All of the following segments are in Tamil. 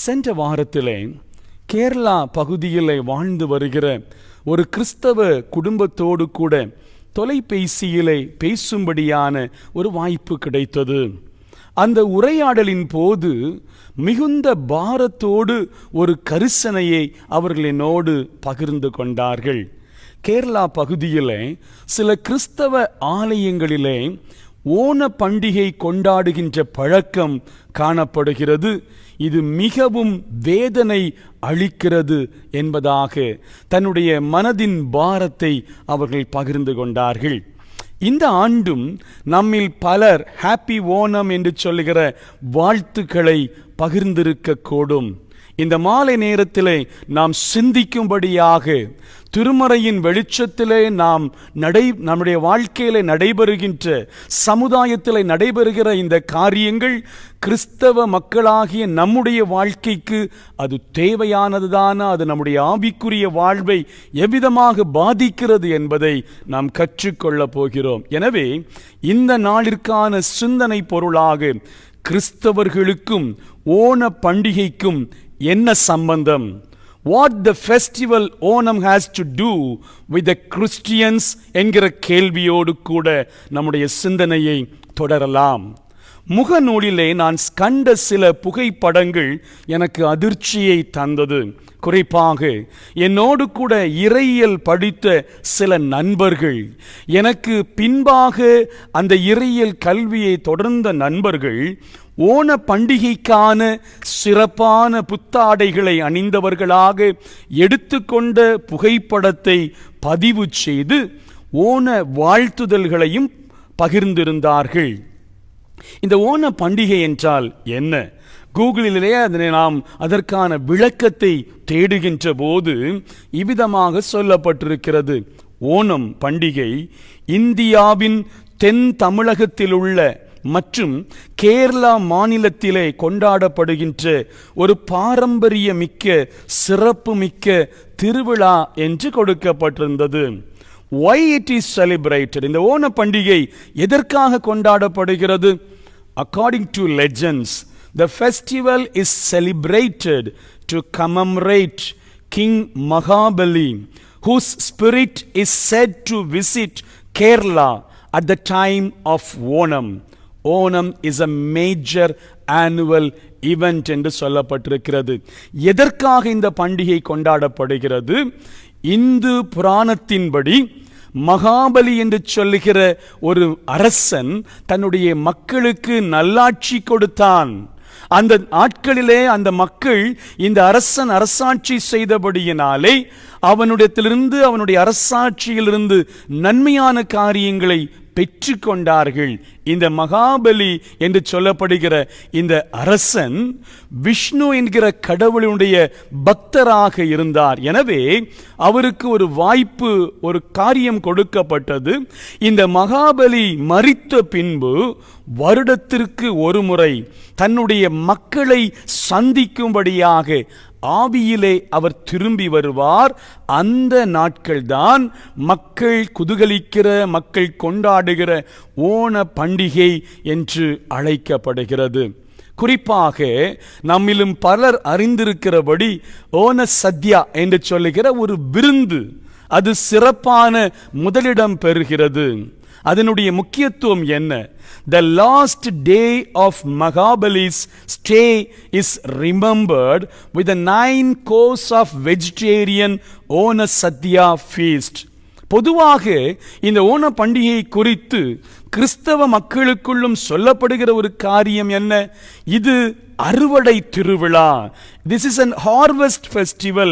சென்ற வாரத்திலே கேரளா பகுதியில் வாழ்ந்து வருகிற ஒரு கிறிஸ்தவ குடும்பத்தோடு கூட தொலைபேசியிலே பேசும்படியான ஒரு வாய்ப்பு கிடைத்தது. அந்த உரையாடலின் போது மிகுந்த பாரத்தோடு ஒரு கரிசனையை அவர்கள் என்னோடு பகிர்ந்து கொண்டார்கள். கேரளா பகுதியிலே சில கிறிஸ்தவ ஆலயங்களிலே ஓண பண்டிகை கொண்டாடுகின்ற பழக்கம் காணப்படுகிறது. இது மிகவும் வேதனை அளிக்கிறது என்பதாக தன்னுடைய மனதின் பாரத்தை அவர்கள் பகிர்ந்து கொண்டார்கள். இந்த ஆண்டும் நம்மில் பலர் ஹாப்பி ஓணம் என்று சொல்லுகிற வாழ்த்துக்களை பகிர்ந்திருக்கக்கூடும். இந்த மாலை நேரத்திலே நாம் சிந்திக்கும்படியாக திருமறையின் வெளிச்சத்திலே நம்முடைய வாழ்க்கையிலே நடைபெறுகின்ற, சமுதாயத்திலே நடைபெறுகிற இந்த காரியங்கள் கிறிஸ்தவ மக்களாகிய நம்முடைய வாழ்க்கைக்கு அது தேவையானதுதானா, அது நம்முடைய ஆவிக்குரிய வாழ்வை எவ்விதமாக பாதிக்கிறது என்பதை நாம் கற்றுக்கொள்ளப் போகிறோம். எனவே இந்த நாளிற்கான சிந்தனை பொருளாக கிறிஸ்தவர்களுக்கும் ஓண பண்டிகைக்கும் என்ன சம்பந்தம்? What the festival Onam has to do with the Christians என்கிற கேள்வியோடு கூட நம்முடைய சிந்தனையை தொடரலாம். முகநூலிலே நான் கண்ட சில புகைப்படங்கள் எனக்கு அதிர்ச்சியை தந்தது. குறிப்பாக என்னோடு கூட இறையியல் படித்த சில நண்பர்கள், எனக்கு பின்பாக அந்த இறையியல் கல்வியை தொடர்ந்த நண்பர்கள் ஓண பண்டிகைக்கான சிறப்பான புத்தாடைகளை அணிந்தவர்களாக எடுத்துக்கொண்ட புகைப்படத்தை பதிவு செய்து ஓண வாழ்த்துதல்களையும் பகிர்ந்திருந்தார்கள். இந்த ஓண பண்டிகை என்றால் என்ன? கூகுளிலே நாம் அதற்கான விளக்கத்தை தேடுகின்ற போது இவ்விதமாக சொல்லப்பட்டிருக்கிறது. ஓணம் பண்டிகை இந்தியாவின் தென் தமிழகத்தில் உள்ள மற்றும் கேரளா மாநிலத்திலே கொண்டாடப்படுகின்ற ஒரு பாரம்பரியமிக்க சிறப்புமிக்க திருவிழா என்று கொடுக்கப்பட்டிருந்தது. Why it is celebrated? இந்த ஓண பண்டிகை எதற்காக கொண்டாடப்படுகிறது? According to legends, the festival is celebrated to commemorate King Mahabali, whose spirit is said to visit Kerala at the time of Onam. Onam is a major annual event என்று சொல்லப்பட்டிருக்கிறது. எதற்காக இந்த பண்டிகை கொண்டாடப்படுகிறது? இந்து புராணத்தின்படி மகாபலி என்று சொல்லுகிற ஒரு அரசன் தன்னுடைய மக்களுக்கு நல்லாட்சி கொடுத்தான். அந்த நாட்களிலே அந்த மக்கள் இந்த அரசன் அரசாட்சி செய்தபடியினாலே அவனுடைய அரசாட்சியிலிருந்து நன்மையான காரியங்களை பெற்று கொண்டார்கள். இந்த மகாபலி என்று சொல்லப்படுகிற இந்த அரசன் விஷ்ணு என்கிற கடவுளுடைய பக்தராக இருந்தார். எனவே அவருக்கு ஒரு வாய்ப்பு, ஒரு காரியம் கொடுக்கப்பட்டது. இந்த மகாபலி மரித்த பின்பு வருடத்திற்கு ஒரு முறை தன்னுடைய மக்களை சந்திக்கும்படியாக ஆவியிலே அவர் திரும்பி வருவார். அந்த நாட்கள்தான் மக்கள் குதூகலிக்கிற, மக்கள் கொண்டாடுகிற ஓண பண்டிகை என்று அழைக்கப்படுகிறது. குறிப்பாக நம்மிலும் பலர் அறிந்திருக்கிறபடி ஓண சத்யா என்று சொல்லுகிற ஒரு விருந்து, அது சிறப்பான முதலிடம் பெறுகிறது. அதனுடைய முக்கியத்துவம் என்ன? The last day of Mahabali's stay is remembered with a 9 course of vegetarian Ona Sadhya feast. பொதுவாக இந்த ஓண பண்டிகை குறித்து கிறிஸ்தவ மக்களுக்குள்ளும் சொல்லப்படுகிற ஒரு காரியம் என்ன? இது அறுவடை திருவிழா. This is an harvest festival.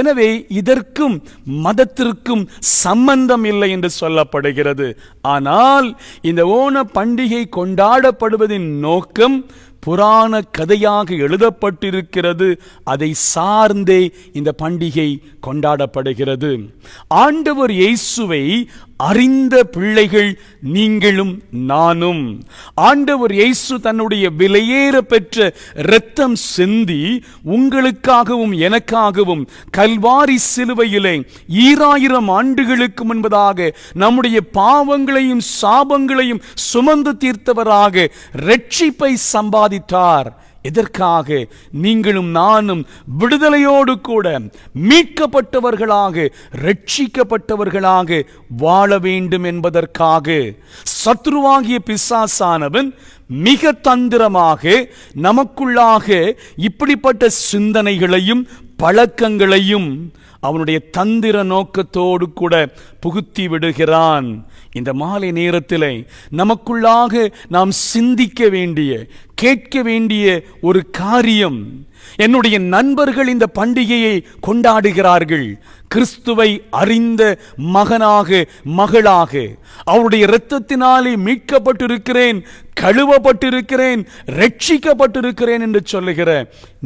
எனவே இதற்கும் மதத்திற்கும் சம்பந்தம் இல்லை என்று சொல்லப்படுகிறது. ஆனால் இந்த ஓண பண்டிகை கொண்டாடப்படுவதின் நோக்கம் புராண கதையாக எழுதப்பட்டிருக்கிறது. அதை சார்ந்தே இந்த பண்டிகை கொண்டாடப்படுகிறது. ஆண்டவர் இயேசுவை அறிந்த பிள்ளைகள் நீங்களும் நானும். ஆண்டவர் இயேசு தன்னுடைய விலையேற பெற்ற இரத்தம் சிந்தி உங்களுக்காகவும் எனக்காகவும் கல்வாரி சிலுவையிலே 2000 ஆண்டுகளுக்கு முன்பதாக நம்முடைய பாவங்களையும் சாபங்களையும் சுமந்து தீர்த்தவராக இரட்சிப்பை சம்பாதித்தார். எதற்காக? நீங்களும் நானும் விடுதலையோடு கூட மீட்கப்பட்டவர்களாக, ரட்சிக்கப்பட்டவர்களாக வாழ வேண்டும் என்பதற்காக. சத்ருவாகிய பிசாசானவன் மிக தந்திரமாக நமக்குள்ளாக இப்படிப்பட்ட சிந்தனைகளையும் பழக்கங்களையும் அவனுடைய தந்திர நோக்கத்தோடு கூட புகுத்தி விடுகிறான். இந்த மாலை நேரத்திலே நமக்குள்ளாக நாம் சிந்திக்க வேண்டிய, கேட்க வேண்டிய ஒரு காரியம், என்னுடைய நண்பர்கள் இந்த பண்டிகையை கொண்டாடுகிறார்கள். கிறிஸ்துவை அறிந்த மகனாக, மகளாக, அவருடைய இரத்தத்தினாலே மீட்கப்பட்டிருக்கிறேன், கழுவப்பட்டிருக்கிறேன், ரட்சிக்கப்பட்டிருக்கிறேன் என்று சொல்லுகிற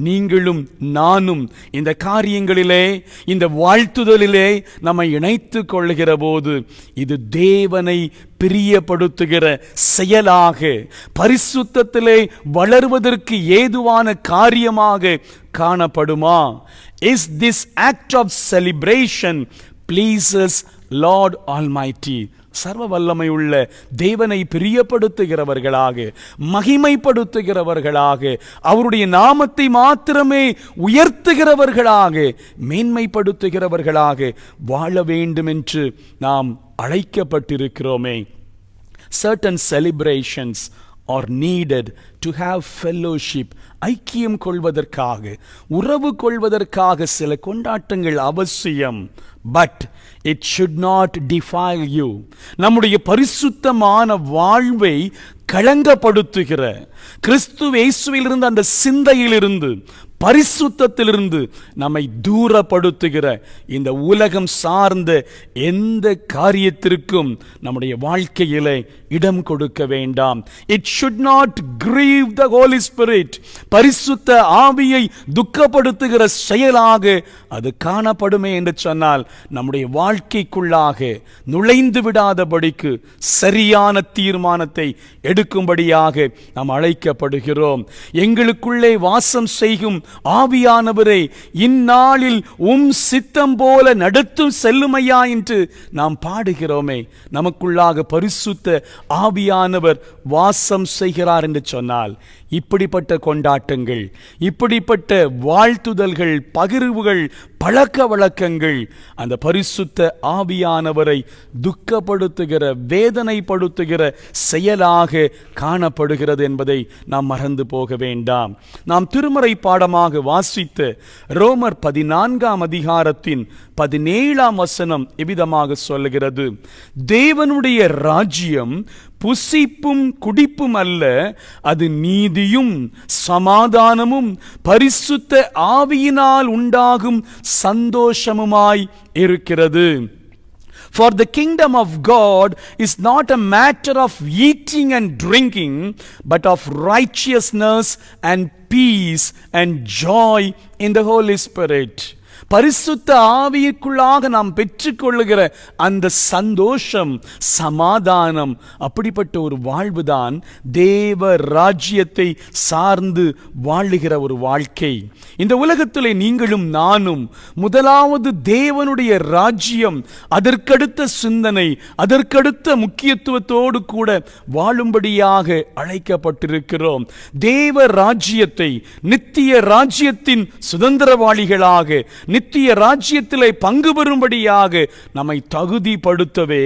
நீங்களும் நானும் இந்த காரியங்களிலே, இந்த வாழ்த்துதலிலே நம்மை இணைத்துக் கொள்ளுகிற போது இது தேவனை பிரியப்படுத்துகிற செயலாக, பரிசுத்தத்திலே வளர்வதற்கு ஏதுவான காரியமாக காணப்படுமா? Is this act of celebration pleases Lord Almighty? சர்வ வல்லமை உள்ள தேவனை பிரியப்படுத்துகிறவர்களாக, மகிமைப்படுத்துகிறவர்களாக, அவருடைய நாமத்தை மாத்திரமே உயர்த்துகிறவர்களாக, மேன்மைப்படுத்துகிறவர்களாக வாழ வேண்டும் என்று நாம் அழைக்கப்பட்டிருக்கிறோமே. Certain celebrations are needed to have fellowship. ஐக்கியம் கொள்வதற்காக, உறவு கொள்வதற்காக சில கொண்டாட்டங்கள் அவசியம். But it should not defile you. நம்முடைய பரிசுத்தமான வாழ்வை களங்கப்படுத்துகிற, கிறிஸ்து இயேசுவிலிருந்து, அந்த சிந்தையிலிருந்து, பரிசுத்தத்திலிருந்து நம்மை தூரப்படுத்துகிற இந்த உலகம் சார்ந்த எந்த காரியத்திற்கும் நம்முடைய வாழ்க்கையிலே இடம் கொடுக்க வேண்டாம். It should not grieve the Holy Spirit. பரிசுத்த ஆவியை துக்கப்படுத்துகிற செயலாக அது காணப்படுமே என்று சொன்னால் நம்முடைய வாழ்க்கைக்குள்ளாக நுழைந்து விடாதபடிக்கு சரியான தீர்மானத்தை எடுக்கும்படியாக நாம் அழைக்கப்படுகிறோம். எங்களுக்குள்ளே வாசம் செய்யும் ஆவியானவரே, இந்நாளில் உம் சித்தம் போல நடத்தும் செல்லுமையா என்று நாம் பாடுகிறோமே. நமக்குள்ளாக பரிசுத்த ஆவியானவர் வாசம் செய்கிறார் என்று சொன்னால் இப்படிப்பட்ட கொண்டாட்டங்கள், இப்படிப்பட்ட வாழ்த்துதல்கள், பகிர்வுகள், பழக்க வழக்கங்கள் அந்த பரிசுத்த ஆவியானவரை துக்கப்படுத்துகிற, வேதனைப்படுத்துகிற செயலாக காணப்படுகிறது என்பதை நாம் மறந்து போக வேண்டாம். நாம் திருமறை பாடமாக வாசித்த ரோமர் 14 அதிகாரத்தின் 17 வசனம் இவ்விதமாக சொல்லுகிறது: தேவனுடைய ராஜ்யம் புசிப்பும் குடிப்பும் அல்ல, அது நீதியும் சமாதானமும் பரிசுத்த ஆவியினால் உண்டாகும் சந்தோஷமுமாய் இருக்கிறது. For the kingdom of God is not a matter of eating and drinking, but of righteousness and peace and joy in the Holy Spirit. பரிசுத்த ஆவிக்குள்ளாக நாம் பெற்றுக்கொள்ளுகிற அந்த சந்தோஷம், சமாதானம், அப்படிப்பட்ட ஒரு வாழ்வுதான் தேவ ராஜ்யத்தை சார்ந்து வாழுகிற ஒரு வாழ்க்கை. இந்த உலகத்திலே நீங்களும் நானும் முதலாவது தேவனுடைய ராஜ்யம், அதற்கடுத்த சிந்தனை, அதற்கடுத்த முக்கியத்துவத்தோடு கூட வாழும்படியாக அழைக்கப்பட்டிருக்கிறோம். தேவ ராஜ்யத்தை, நித்திய ராஜ்யத்தின் சுதந்திரவாளிகளாக, நித்திய ராஜ்யத்திலே பங்கு பெறும்படியாக நம்மை தகுதிப்படுத்தவே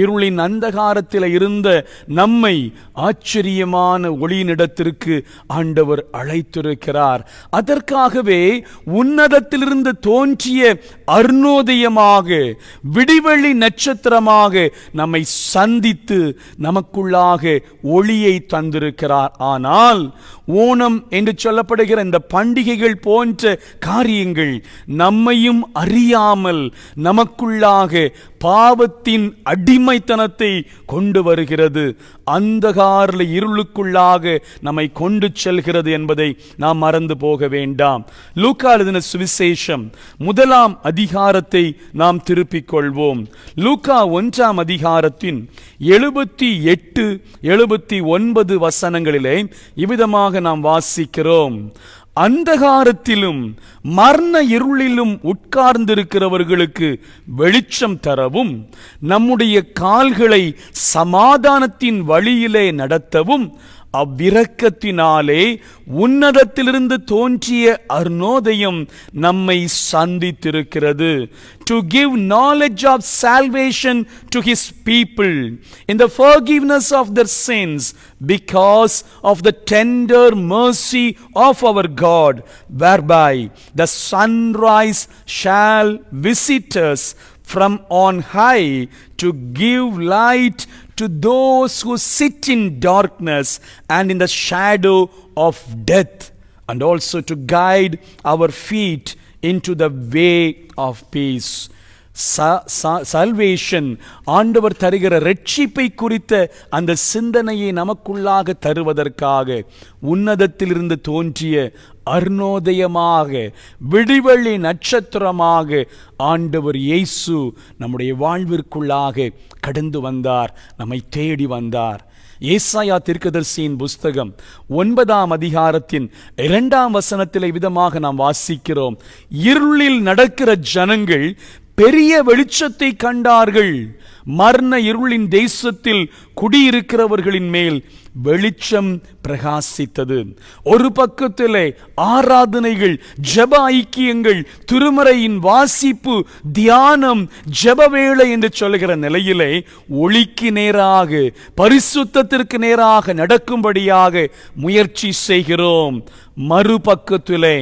இருளின் அந்தகாரத்தில் இருந்த நம்மை ஆச்சரியமான ஒளியினிடத்திற்கு ஆண்டவர் அழைத்திருக்கிறார். அதற்காகவே உன்னதத்திலிருந்து தோன்றிய அருணோதயமாக, விடிவெள்ளி நட்சத்திரமாக நம்மை சந்தித்து நமக்குள்ளாக ஒளியை தந்திருக்கிறார். ஆனால் ஓணம் என்று சொல்லப்படுகிற இந்த பண்டிகைகள் போன்ற காரியங்கள் நம்மையும் அறியாமல் நமக்குள்ளாக பாவத்தின் அடிமைத்தனத்தை கொண்டு வருகிறது, அந்தகார இருளுக்குள்ளாக நம்மை கொண்டு செல்கிறது என்பதை நாம் மறந்து போக வேண்டாம். லூக்கா எழுதின சுவிசேஷம் 1 அதிகாரத்தை நாம் திருப்பிக் கொள்வோம். லூக்கா 1 அதிகாரத்தின் 78, 79 வசனங்களிலே இவ்விதமாக நாம் வாசிக்கிறோம்: அந்தகாரத்திலும் மரண இருளிலும் உட்கார்ந்திருக்கிறவர்களுக்கு வெளிச்சம் தரவும், நம்முடைய கால்களை சமாதானத்தின் வழியிலே நடத்தவும் அவ்விரக்கத்தினாலே உன்னதத்திலிருந்து தோன்றிய அருணோதயம் நம்மை சந்தித்திருக்கிறது. To give knowledge of salvation to his people in the forgiveness of their sins because of the tender mercy of our God, whereby the sunrise shall visit us from on high to give light to those who sit in darkness and in the shadow of death, and also to guide our feet into the way of peace. Salvation, ஆண்டவர் தருகிற ரட்சிப்பை குறித்த அந்த சிந்தனையை நமக்குள்ளாக தருவதற்காக உன்னதத்திலிருந்து தோன்றிய அருணோதயமாக, விடிவெள்ளி நட்சத்திரமாக ஆண்டவர் இயேசு நம்முடைய வாழ்விற்குள்ளாக கடந்து வந்தார், நம்மை தேடி வந்தார். ஏசாயா தீர்க்கதரிசியின் புஸ்தகம் 9ஆம் அதிகாரத்தின் 2ஆம் வசனத்திலே விதமாக நாம் வாசிக்கிறோம். இருளில் நடக்கிற ஜனங்கள் பெரிய வெளிச்சத்தை கண்டார்கள். மரண இருளின் தேசத்தில் குடியிருக்கிறவர்களின் மேல் வெளிச்சம் பிரகாசித்தது. ஒரு பக்கத்திலே ஆராதனைகள், ஜெப ஐக்கியங்கள், திருமறையின் வாசிப்பு, தியானம், ஜெபவேளை என்று சொல்லுகிற நிலையிலே ஒளிக்கு நேராக, பரிசுத்தத்திற்கு நேராக நடக்கும்படியாக முயற்சி செய்கிறோம். மறுபக்கத்திலே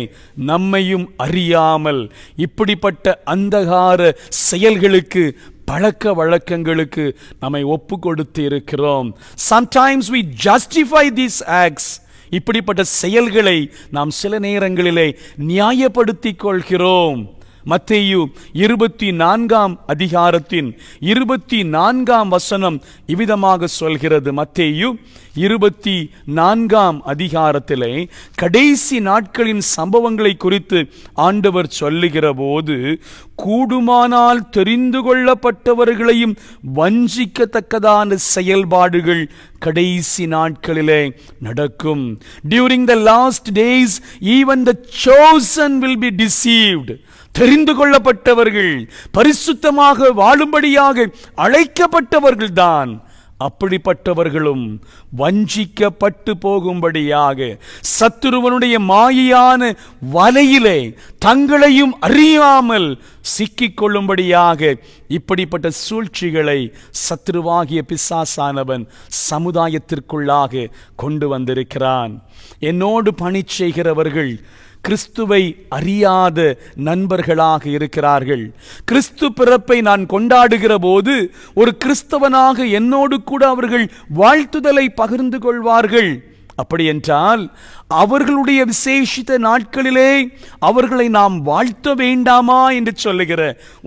நம்மையும் அறியாமல் இப்படிப்பட்ட அந்தகார செயல்களுக்கு, பழக்க வழக்கங்களுக்கு நம்மை ஒப்பு கொடுத்து இருக்கிறோம். Sometimes we justify these acts. இப்படிப்பட்ட செயல்களை நாம் சில நேரங்களிலே நியாயப்படுத்திக் கொள்கிறோம். மத்தேயு 24ஆம் அதிகாரத்தின் 24ஆம் வசனம் இவ்விதமாக சொல்கிறது. மத்தேயு 24ஆம் அதிகாரத்திலே கடைசி நாட்களின் சம்பவங்களை குறித்து ஆண்டவர் சொல்லுகிற போது, கூடுமானால் தெரிந்து கொள்ளப்பட்டவர்களையும் வஞ்சிக்கத்தக்கதான செயல்பாடுகள் கடைசி நாட்களிலே நடக்கும். During the last days even the chosen will be deceived. தெரிந்து கொள்ளப்பட்டவர்கள், பரிசுத்தமாக வாழும்படியாக அழைக்கப்பட்டவர்கள்தான், அப்படிப்பட்டவர்களும் வஞ்சிக்கப்பட்டு போகும்படியாக சத்துருவனுடைய மாயையான வலையிலே தங்களையும் அறியாமல் சிக்கிக்கொள்ளும்படியாக இப்படிப்பட்ட சூழ்ச்சிகளை சத்துருவாகிய பிசாசானவன் சமுதாயத்திற்குள்ளாக கொண்டு வந்திருக்கிறான். என்னோடு பணி செய்கிறவர்கள் கிறிஸ்துவை அறியாத நண்பர்களாக இருக்கிறார்கள். கிறிஸ்து பிறப்பை நான் கொண்டாடுகிற போது ஒரு கிறிஸ்தவனாக என்னோடு கூட அவர்கள் வாழ்த்துதலை பகிர்ந்து கொள்வார்கள். அப்படி என்றால் அவர்களுடைய விசேஷித்த நாட்களிலே அவர்களை நாம் வாழ்த்த வேண்டாமா என்று சொல்லுகிற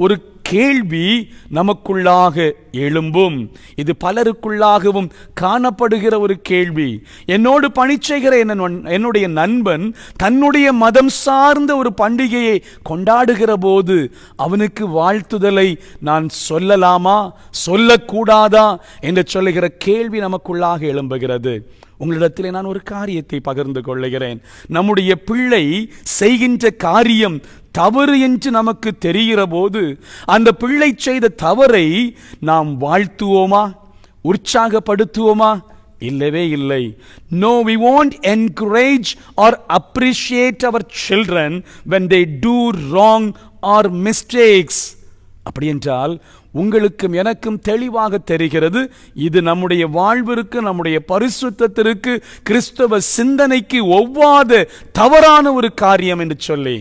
ஒரு கேள்வி நமக்குள்ளாக எழும்பும். இது பலருக்குள்ளாகவும் காணப்படுகிற ஒரு கேள்வி. என்னோடு பணிச்செய்கிற என்னுடைய நண்பன் தன்னுடைய மதம் சார்ந்த ஒரு பண்டிகையை கொண்டாடுகிற போது அவனுக்கு வாழ்த்துதலை நான் சொல்லலாமா, சொல்லக்கூடாதா என்று சொல்லுகிற கேள்வி நமக்குள்ளாக எழும்புகிறது. உங்களிடத்திலே நான் ஒரு காரியத்தை பகிர்ந்து கொள்ளுகிறேன். நம்முடைய பிள்ளை செய்கின்ற காரியம் தவறு என்று நமக்கு தெரிகிற போது அந்த பிள்ளை செய்த தவறை நாம் வாழ்த்துவோமா, உற்சாகப்படுத்துவோமா? இல்லவே இல்லை. No, we won't encourage or appreciate our children when they do wrong or mistakes. அப்படி என்றால் உங்களுக்கும் எனக்கும் தெளிவாக தெரிகிறது, இது நம்முடைய வாழ்விற்கு, நம்முடைய பரிசுத்தத்திற்கு, கிறிஸ்தவ சிந்தனைக்கு ஒவ்வாத தவறான ஒரு காரியம் என்று சொல்லி.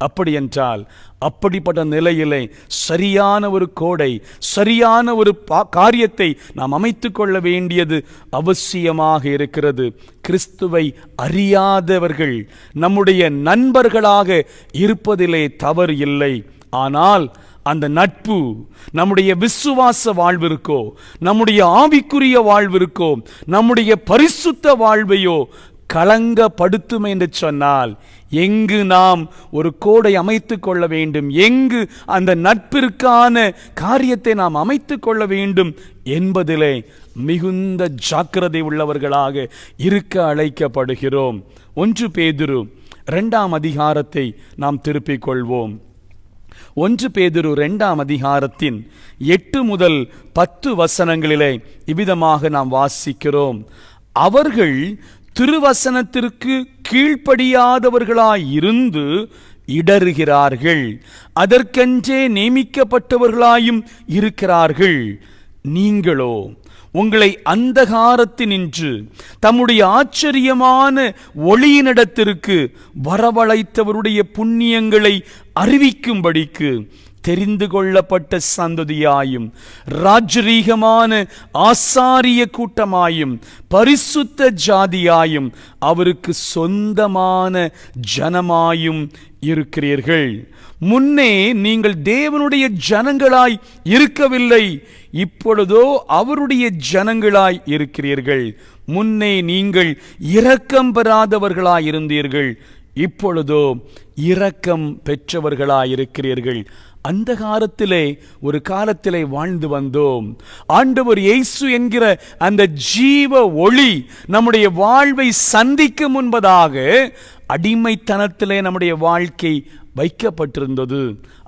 அப்படி என்றால் அப்படிப்பட்ட நிலையிலே சரியான ஒரு கோடை, சரியான ஒரு காரியத்தை நாம் அமைத்து கொள்ள வேண்டியது அவசியமாக இருக்கிறது. கிறிஸ்துவை அறியாதவர்கள் நம்முடைய நண்பர்களாக இருப்பதிலே தவறு இல்லை. ஆனால் அந்த நட்பு நம்முடைய விசுவாச வாழ்விற்கோ, நம்முடைய ஆவிக்குரிய வாழ்விற்கோ, நம்முடைய பரிசுத்த வாழ்வையோ களங்கப்படுத்தும் என்று சொன்னால் எங்கு நாம் ஒரு கோடை அமைத்து கொள்ள வேண்டும், எங்கு அந்த நட்பிற்கான காரியத்தை நாம் அமைத்து கொள்ள வேண்டும் என்பதிலே மிகுந்த ஜாக்கிரதை உள்ளவர்களாக இருக்க அழைக்கப்படுகிறோம். 1 பேதுரு 2ஆம் அதிகாரத்தை நாம் திருப்பிக் கொள்வோம். 1 பேதுரு 2ஆம் அதிகாரத்தின் 8 முதல் 10 வசனங்களிலே இவ்விதமாக நாம் வாசிக்கிறோம். அவர்கள் திருவசனத்திற்கு கீழ்ப்படியாதவர்களாயிருந்து இடறுகிறார்கள். அதற்கென்றே நியமிக்கப்பட்டவர்களாயும் இருக்கிறார்கள். நீங்களோ உங்களை அந்தகாரத்தினின்று தம்முடைய ஆச்சரியமான ஒளியினிடத்திற்கு வரவழைத்தவருடைய புண்ணியங்களை அறிவிக்கும்படிக்கு தெரிந்து கொள்ளப்பட்ட சந்ததியாயும் ராஜரீகமான ஆசாரிய கூட்டமாயும் பரிசுத்த ஜாதியாயும் அவருக்கு சொந்தமான ஜனமாயும் இருக்கிறீர்கள். முன்னே நீங்கள் தேவனுடைய ஜனங்களாய் இருக்கவில்லை, இப்பொழுதோ அவருடைய ஜனங்களாய் இருக்கிறீர்கள். முன்னே நீங்கள் இரக்கம் பெறாதவர்களாயிருந்தீர்கள், இப்பொழுதோ இரக்கம் பெற்றவர்களாயிருக்கிறீர்கள். அந்த காலத்திலே ஒரு காலத்திலே வாழ்ந்து வந்தோம். ஆண்டவர் இயேசு என்கிற அந்த ஜீவ ஒளி நம்முடைய வாழ்வை சந்திக்க முன்பதாக அடிமைத்தனத்திலே நம்முடைய வாழ்க்கை வைக்கப்பட்டிருந்தது.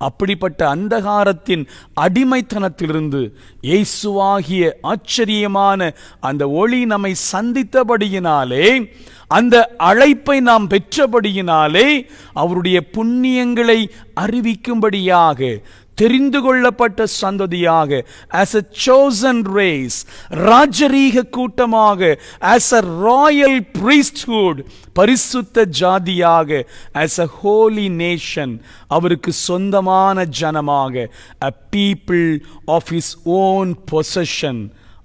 அப்படிப்பட்ட அந்தகாரத்தின் அடிமைத்தனத்திலிருந்து இயேசுவாகிய ஆச்சரியமான அந்த ஒளி நம்மை சந்தித்தபடியினாலே, அந்த அழைப்பை நாம் பெற்றபடியினாலே, அவருடைய புண்ணியங்களை அறிவிக்கும்படியாக தெரிந்து கொள்ளப்பட்ட சந்ததியாக, as a chosen race, ராஜரீக கூட்டமாக, as a royal priesthood, பரிசுத்த ஜாதியாக, as a holy nation, அவருக்கு சொந்தமான ஜனமாக, a people of his own possession.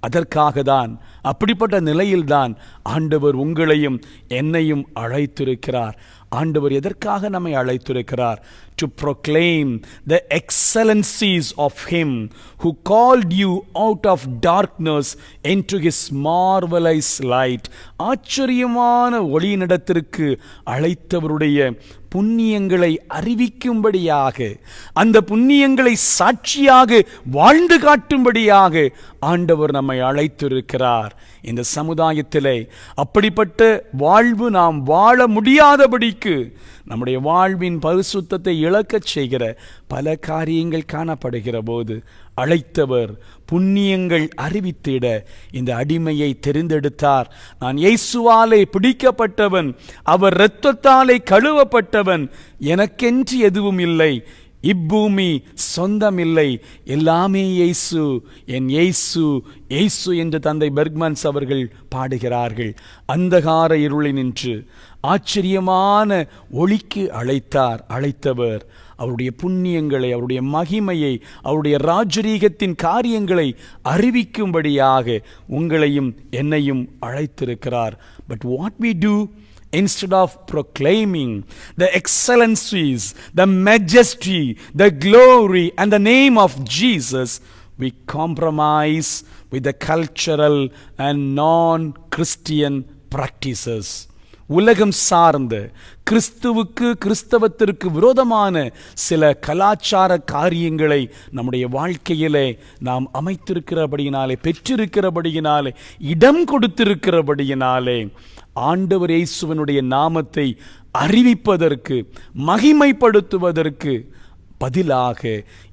அதற்காக தான், அப்படிப்பட்ட நிலையில்தான் ஆண்டவர் உங்களையும் என்னையும் அழைத்திருக்கிறார். ஆண்டவர் எதற்காக நம்மை அழைத்திருக்கிறார்? To proclaim the excellencies of him who called you out of darkness into his marvelous light. ஆச்சரியமான ஒளியினிடத்திற்கு அழைத்தவருடைய புண்ணியங்களை அறிவிக்கும்படியாக, அந்த புண்ணியங்களை சாட்சியாக வாழ்ந்து காட்டும்படியாக ஆண்டவர் நம்மை அழைத்திருக்கிறார். இந்த சமுதாயத்திலே அப்படிப்பட்ட வாழ்வு நாம் வாழ முடியாதபடிக்கு நம்முடைய வாழ்வின் பரிசுத்தத்தை இழக்கச் செய்கிற பல காரியங்கள் காணப்படுகிற போது அழைத்தவர் புண்ணியங்கள் அறிவித்திட இந்த அடிமையை தெரிந்தெடுத்தார். நான் இயேசுவாலே பிடிக்கப்பட்டவன், அவர் இரத்தத்தாலே கழுவப்பட்டவன், எனக்கென்று எதுவும் இல்லை, இப்பூமி சொந்தமில்லை, எல்லாமே இயேசு, என் இயேசு இயேசு என்று தந்தை பெர்க்மன்ஸ் அவர்கள் பாடுகிறார்கள். அந்தகார இருளினின்று ஆச்சரியமான ஒளிக்கு அழைத்தவர் அவருடைய புண்ணியங்களை, அவருடைய மகிமையை, அவருடைய ராஜரீகத்தின் காரியங்களை அறிவிக்கும்படியாக உங்களையும் என்னையும் அழைத்திருக்கிறார். But what we do, instead of proclaiming the excellencies, the majesty, the glory and the name of Jesus, we compromise with the cultural and non-Christian practices. உலகம் சார்ந்த கிறிஸ்தவத்திற்கு விரோதமான சில கலாச்சார காரியங்களை நம்முடைய வாழ்க்கையிலே நாம் அமைத்திருக்கிறபடியினாலே, பெற்றிருக்கிறபடியினாலே, இடம் கொடுத்திருக்கிறபடியினாலே ஆண்டவர் இயேசுவினுடைய நாமத்தை அறிவிப்பதற்கு, மகிமைப்படுத்துவதற்கு பதிலாக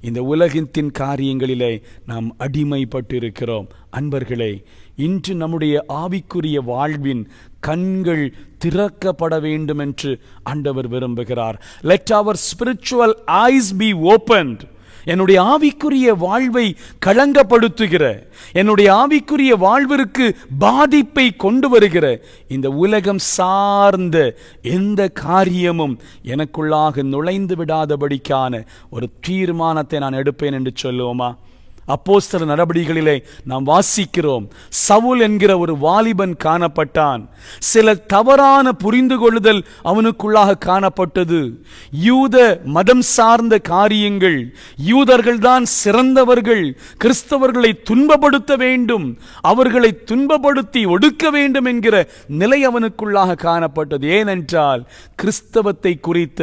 இந்த உலகத்தின் காரியங்களிலே நாம் அடிமைப்பட்டிருக்கிறோம். அன்பர்களே, இன்று நம்முடைய ஆவிக்குரிய வாழ்வின் கண்கள் திறக்கப்பட வேண்டும் என்று ஆண்டவர் விரும்புகிறார். Let our spiritual eyes be opened. என்னுடைய ஆவிக்குரிய வாழ்வை களங்கப்படுத்துகிற, என்னுடைய ஆவிக்குரிய வாழ்விற்கு பாதிப்பை கொண்டு வருகிற இந்த உலகம் சார்ந்த எந்த காரியமும் எனக்குள்ளாக நுழைந்து விடாதபடிக்கான ஒரு தீர்மானத்தை நான் எடுப்பேன் என்று சொல்லுவோமா? அப்போஸ்தலர் நடபடிகளிலே நாம் வாசிக்கிறோம், சவுல் என்கிற ஒரு வாலிபன் காணப்பட்டான். சில தவறான புரிந்து கொள்ளுதல் அவனுக்குள்ளாக காணப்பட்டது. யூத மதம் சார்ந்த காரியங்கள், யூதர்கள் தான் சிறந்தவர்கள், கிறிஸ்தவர்களை துன்பப்படுத்த வேண்டும், அவர்களை துன்பப்படுத்தி ஒடுக்க வேண்டும் என்கிற நிலை அவனுக்குள்ளாக காணப்பட்டது. ஏனென்றால் கிறிஸ்தவத்தை குறித்த,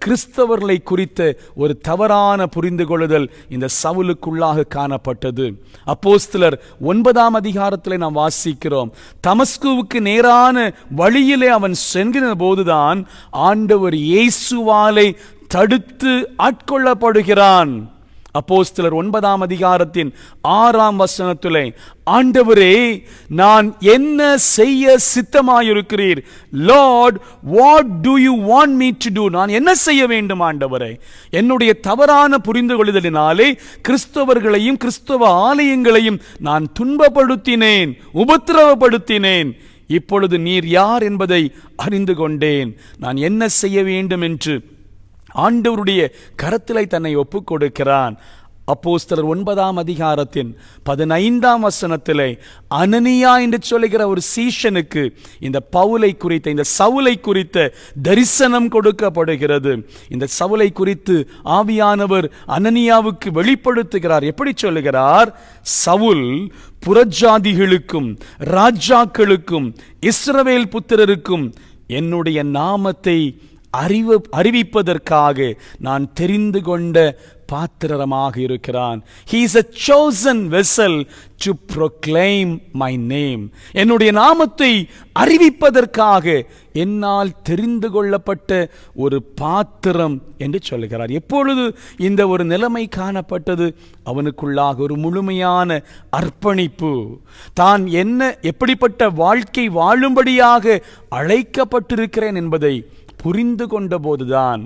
கிறிஸ்தவர்களை குறித்த ஒரு தவறான புரிந்து கொள்ளுதல் இந்த சவுலுக்குள்ளாக காணப்பட்டது. அப்போஸ்தலர் 9ஆம் அதிகாரத்திலே நாம் வாசிக்கிறோம், தமஸ்குவுக்கு நேரான வழியிலே அவன் சென்ற போதுதான் ஆண்டவர் இயேசுவாலே தடுத்து ஆட்கொள்ளப்படுகிறான். அப்போஸ்தலர் 9ஆம் அதிகாரத்தின் 6ஆம் வசனத்திலே, ஆண்டவரே, நான் என்ன செய்ய சித்தமாயிருக்கிறீர்? Lord, what do you want me to do? நான் என்ன செய்ய வேண்டும் ஆண்டவரே? என்னுடைய தவறான புரிந்து கொள்ளுதலினாலே கிறிஸ்தவர்களையும் கிறிஸ்தவ ஆலயங்களையும் நான் துன்பப்படுத்தினேன், உபத்திரவப்படுத்தினேன். இப்பொழுது நீர் யார் என்பதை அறிந்து கொண்டேன். நான் என்ன செய்ய வேண்டும் என்று ஆண்டவருடைய கரத்திலே தன்னை ஒப்புக் கொடுக்கிறான். அப்போஸ்தலர் 9ஆம் அதிகாரத்தின் 15ஆம் வசனத்திலே அனனியா என்று சொல்லுகிற ஒரு சீஷனுக்கு இந்த பவுலை குறித்த, இந்த சவுலை குறித்த தரிசனம் கொடுக்கப்படுகிறது. இந்த சவுலை குறித்து ஆவியானவர் அனனியாவுக்கு வெளிப்படுத்துகிறார். எப்படி சொல்லுகிறார்? சவுல் புறஜாதிகளுக்கும் ராஜாக்களுக்கும் இஸ்ரவேல் புத்திரருக்கும் என்னுடைய நாமத்தை அறிவிப்பதற்காக நான் தெரிந்து கொண்ட பாத்திரமாக இருக்கிறான். He is a chosen vessel to proclaim my name. என்னுடைய நாமத்தை அறிவிப்பதற்காக என்னால் தெரிந்து கொள்ளப்பட்ட ஒரு பாத்திரம் என்று சொல்லுகிறார். எப்பொழுது இந்த ஒரு நிலைமை காணப்பட்டது? அவனுக்குள்ளாக ஒரு முழுமையான அர்ப்பணிப்பு, தான் எப்படிப்பட்ட வாழ்க்கை வாழும்படியாக அழைக்கப்பட்டிருக்கிறேன் என்பதை புரிந்து கொண்ட போதுதான்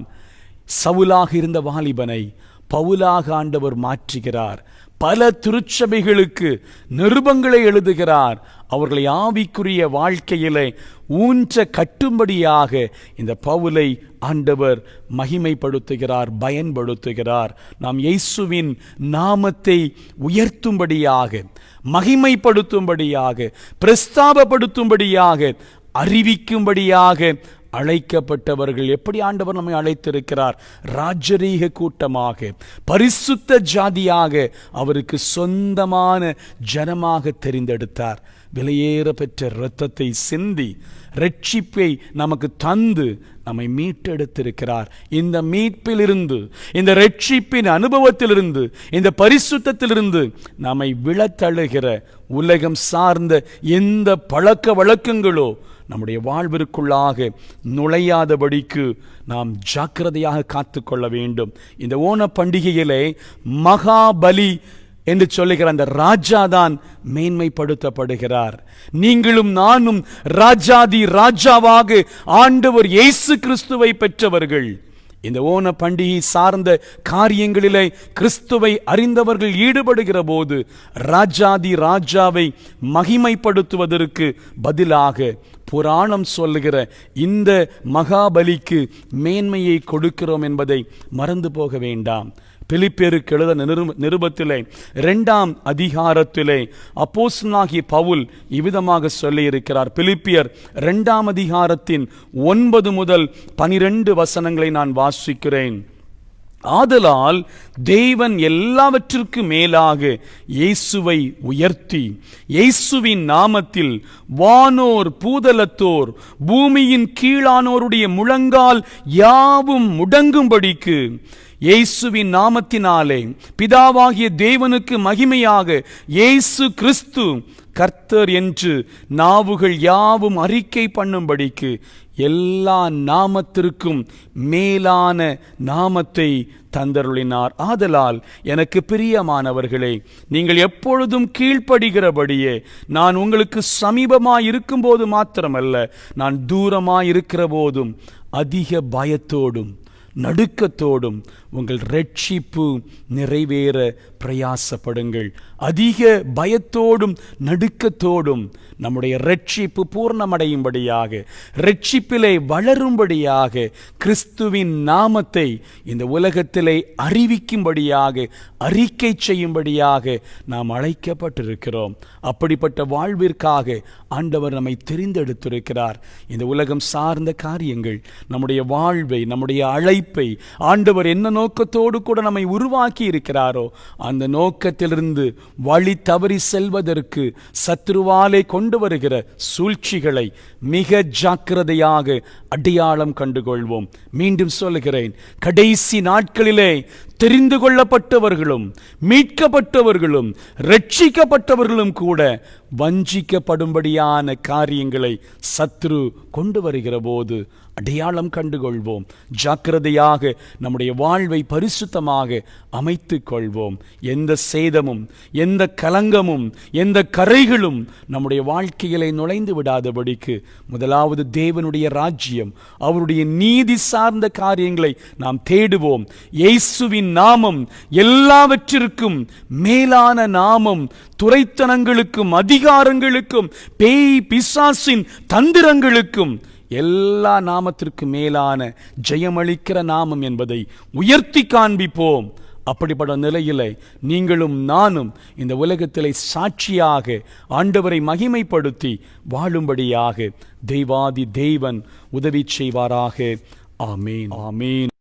சவுலாக இருந்த வாலிபனை பவுலாக ஆண்டவர் மாற்றுகிறார். பல திருச்சபைகளுக்கு நிருபங்களை எழுதுகிறார். அவர்களை ஆவிக்குரிய வாழ்க்கையிலே ஊன்ற கட்டும்படியாக இந்த பவுலை ஆண்டவர் மகிமைப்படுத்துகிறார், பயன்படுத்துகிறார். நாம் இயேசுவின் நாமத்தை உயர்த்தும்படியாக, மகிமைப்படுத்தும்படியாக, பிரஸ்தாபப்படுத்தும்படியாக, அறிவிக்கும்படியாக அழைக்கப்பட்டவர்கள். எப்படி ஆண்டவர் நம்மை அழைத்திருக்கிறார்? ராஜரீக கூட்டமாக, பரிசுத்த ஜாதியாக, அவருக்கு சொந்தமான ஜனமாக தெரிந்தெடுத்தார். விலையேற பெற்ற இரத்தத்தை சிந்தி ரட்சிப்பை நமக்கு தந்து நம்மை மீட்டெடுத்திருக்கிறார். இந்த மீட்பிலிருந்து, இந்த ரட்சிப்பின் அனுபவத்திலிருந்து, இந்த பரிசுத்தத்திலிருந்து நம்மை விழத்தழுகிற உலகம் சார்ந்த எந்த பழக்க வழக்கங்களோ நம்முடைய வாழ்விற்குள்ளாக நுழையாதபடிக்கு நாம் ஜாக்கிரதையாக காத்துக்கொள்ள வேண்டும். இந்த ஓண பண்டிகையிலே மகாபலி என்று சொல்லுகிற அந்த ராஜாதான் மேன்மைப்படுத்தப்படுகிறார். நீங்களும் நானும் ராஜாதி ராஜாவாக ஆண்டவர் இயேசு கிறிஸ்துவை பெற்றவர்கள். இந்த ஓண பண்டிகை சார்ந்த காரியங்களிலே கிறிஸ்துவை அறிந்தவர்கள் ஈடுபடுகிற போது ராஜாதி ராஜாவை மகிமைப்படுத்துவதற்கு பதிலாக புராணம் சொல்லுகிற இந்த மகாபலிக்கு மேன்மையை கொடுக்கிறோம் என்பதை மறந்து போக வேண்டாம். பிலிப்பியருக்கு எழுத நிருபத்திலே 2ஆம் அதிகாரத்திலே அப்போஸ்தலனாகிய பவுல் இவ்விதமாக சொல்லியிருக்கிறார். பிலிப்பியர் 2ஆம் அதிகாரத்தின் 9 முதல் 12 வசனங்களை நான் வாசிக்கிறேன். ஆதலால் தேவன் எல்லாவற்றிற்கும் மேலாக இயேசுவை உயர்த்தி, இயேசுவின் நாமத்தில் வானோர் பூதலத்தோர் பூமியின் கீழானோருடைய முழங்கால் யாவும் முடங்கும்படிக்கு, இயேசுவின் நாமத்தினாலே பிதாவாகிய தேவனுக்கு மகிமையாக இயேசு கிறிஸ்து கர்த்தர் என்று நாவுகள் யாவும் அறிக்கை பண்ணும்படிக்கு எல்லா நாமத்திற்கும் மேலான நாமத்தை தந்தருளினார். ஆதலால் எனக்கு பிரியமானவர்களே, நீங்கள் எப்பொழுதும் கீழ்ப்படுகிறபடியே, நான் உங்களுக்கு சமீபமாய் இருக்கும் போது மாத்திரமல்ல, நான் தூரமாய் இருக்கிற போதும் அதிக பயத்தோடும் நடுக்கத்தோடும் உங்கள் ரட்சிப்பு நிறைவேற பிரயாசப்படுங்கள். அதிக பயத்தோடும் நடுக்கத்தோடும் நம்முடைய ரட்சிப்பு பூர்ணமடையும்படியாக, ரட்சிப்பிலே வளரும்படியாக, கிறிஸ்துவின் நாமத்தை இந்த உலகத்திலே அறிவிக்கும்படியாக, அறிக்கை செய்யும்படியாக நாம் அழைக்கப்பட்டிருக்கிறோம். அப்படிப்பட்ட வாழ்விற்காக ஆண்டவர் நம்மை தெரிந்தெடுத்திருக்கிறார். இந்த உலகம் சார்ந்த காரியங்கள், நம்முடைய வாழ்வை, நம்முடைய அழைப்பை ஆண்டவர் என்ன நோக்கத்தோடு கூட நம்மை உருவாக்கி இருக்கிறாரோ அந்த நோக்கத்திலிருந்து வழி தவறி செல்வதற்கு சத்ருவாலே கொண்டு வருகிற சூழ்ச்சிகளை மிக ஜாக்கிரதையாக அடையாளம் கண்டுகொள்வோம். மீண்டும் சொல்லுகிறேன், கடைசி நாட்களிலே தெரிந்து கொள்ளப்பட்டவர்களும் மீட்கப்பட்டவர்களும் ரட்சிக்கப்பட்டவர்களும் கூட வஞ்சிக்கப்படும்படியான காரியங்களை சத்ரு கொண்டு வருகிற போது அடையாளம் கண்டுகொள்வோம். ஜாக்கிரதையாக நம்முடைய வாழ்வை பரிசுத்தமாக அமைத்து கொள்வோம். எந்த சேதமும், எந்த கலங்கமும், எந்த கரைகளும் நம்முடைய வாழ்க்கையிலே நுழைந்து விடாதபடிக்கு முதலாவது தேவனுடைய ராஜ்யம், அவருடைய நீதி சார்ந்த காரியங்களை நாம் தேடுவோம். இயேசுவின் நாமம் எல்லாவற்றிற்கும் மேலான நாமம். துரைத்தனங்களுக்கும் அதிகாரங்களுக்கும் பேய் பிசாசின் தந்திரங்களுக்கும் எல்லா நாமத்திற்கு மேலான ஜெயமளிக்கிற நாமம் என்பதை உயர்த்தி காண்பிப்போம். அப்படிப்பட்ட நிலையிலே நீங்களும் நானும் இந்த உலகத்திலே சாட்சியாக ஆண்டவரை மகிமைப்படுத்தி வாழும்படியாக தெய்வாதி தேவன் உதவி செய்வாராக. ஆமேன், ஆமேன்.